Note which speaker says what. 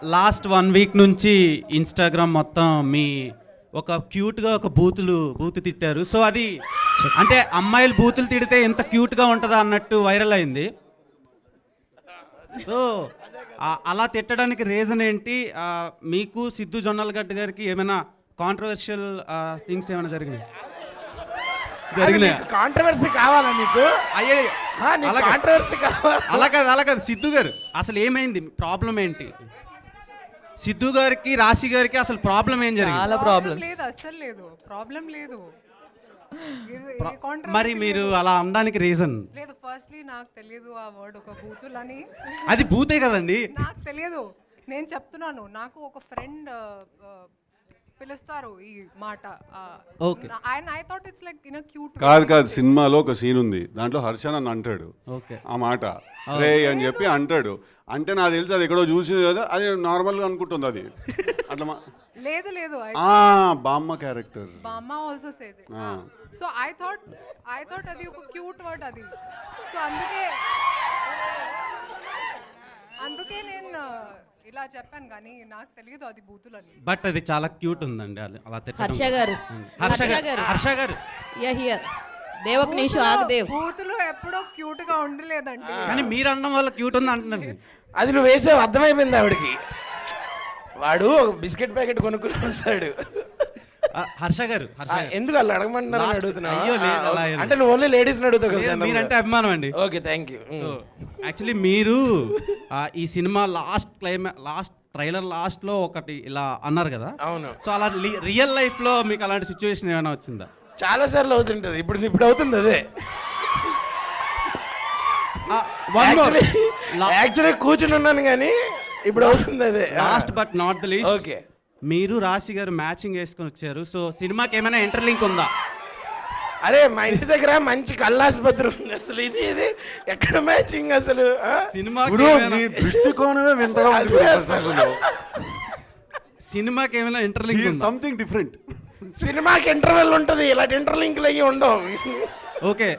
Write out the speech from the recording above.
Speaker 1: Last 1 week నుంచి Instagram మొత్తం మీ ఒక క్యూట్గా ఒక బూతు తిట్టారు. సో అది అంటే అమ్మాయిలు బూతులు తిడితే ఎంత క్యూట్గా ఉంటుందా అన్నట్టు వైరల్ అయింది. సో అలా తిట్టడానికి రీజన్ ఏంటి? మీకు సిద్ధు జొన్నలగడ్డ గారికి ఏమైనా కాంట్రవర్షియల్ థింగ్స్ ఏమైనా జరిగినాయి?
Speaker 2: కాంట్రవర్సీ కావాలా నీకు?
Speaker 1: అయ్యే
Speaker 2: కాంట్రవర్సీ కావాలా?
Speaker 1: అలా కాదు సిద్ధు గారు, అసలు ఏమైంది? ప్రాబ్లం ఏంటి? సిద్ధు గారికి రాశి గారికి అసలు ప్రాబ్లం ఏం జరిగింది?
Speaker 3: చాలా ప్రాబ్లం
Speaker 4: లేదు, అస్సలు లేదు, ప్రాబ్లం లేదు.
Speaker 1: మరి మీరు అలా అనడానికి రీజన్?
Speaker 4: లేదు, ఫస్ట్లీ నాకు తెలియదు ఆ వర్డ్ ఒక బూతులని.
Speaker 1: అది బూతే కదండి.
Speaker 4: నాకు తెలియదు, నేను చెప్తున్నాను. నాకు ఒక ఫ్రెండ్ పిలుస్తారు ఈ మాట.
Speaker 1: Okay.
Speaker 4: I thought it's like in a cute.
Speaker 5: కాదు సినిమాలో ఒక సీన్ ఉంది, దాంట్లో హర్ష నన్ను అంటాడు
Speaker 1: ఓకే
Speaker 5: ఆ మాట రే అని చెప్పి అంటాడు. అంటే నాకు తెలుసు అది ఎక్కడో చూసింది కదా, అది నార్మల్గా అనుకుంటుంది అది అట్లా.
Speaker 4: లేదు లేదు,
Speaker 5: బామ్మ క్యారెక్టర్
Speaker 4: బామ్మ also says it. So I thought అది ఒక క్యూట్ వర్డ్ అది. సో అందుకే నేను ఇలా చెప్పాను, కానీ నాకు తెలియదు అది బూతులని.
Speaker 1: బట్ అది చాలా క్యూట్ ఉందండి అలా తిట్టడం. హర్ష గారు
Speaker 3: దేవకనీషు ఆగదేవ్
Speaker 4: బూతులు ఎప్పుడో క్యూట్ గా ఉండలేదండి.
Speaker 1: కానీ మీరు అనడం వల్ల క్యూట్ ఉంది అంటున్నారు.
Speaker 2: అది నువ్వు వేసావు, అర్థమైపోయింది ఆవిడకి. వాడు ఒక బిస్కెట్ ప్యాకెట్ కొనుక్కుని వస్తాడు.
Speaker 1: హర్ష గారు
Speaker 2: ఎందుకు అలా అడగమంటున్నారు అడుగుతున్నా?
Speaker 1: అయ్యో లేదు, అలా
Speaker 2: అంటే నువ్వు ఓన్లీ లేడీస్ అడుగుతావు కదా.
Speaker 1: మీరంటే అభిమానం అండి.
Speaker 2: Okay, thank you.
Speaker 1: So actually మీరు ఈ సినిమా లాస్ట్ ట్రైలర్ లాస్ట్ లో ఒకటి ఇలా అన్నారు కదా.
Speaker 2: అవును.
Speaker 1: సో అలా రియల్ లైఫ్ లో మీకు అలాంటి సిచ్యువేషన్ ఏమైనా వచ్చిందా?
Speaker 2: చాలా సార్లు అవుతుంటది. ఇప్పుడు అవుతుంది అదే. యాక్చువల్లీ కూర్చుని ఉన్నాను కానీ ఇప్పుడు అవుతుంది అదే.
Speaker 1: Last but not the least,
Speaker 2: okay,
Speaker 1: మీరు రాశి గారు మ్యాచింగ్ వేసుకొని వచ్చారు. సో సినిమాకి ఏమైనా ఇంటర్లింక్ ఉందా?
Speaker 2: అరే మా ఇంటి దగ్గర మంచి కళ్ళాసుపత్రి ఉంది, అసలు ఇది ఎక్కడ మ్యాచింగ్ అసలు?
Speaker 5: దృష్టికోణమే వింతగా ఉంది.
Speaker 1: సినిమాకి ఏమైనా ఇంటర్లింక్ ఉందా?
Speaker 5: Something different.
Speaker 2: సినిమాకి ఇంటర్వెల్ ఉంటుంది, ఇలాంటి ఇంటర్లింక్లు అయ్యి ఉండవు.
Speaker 1: ఓకే.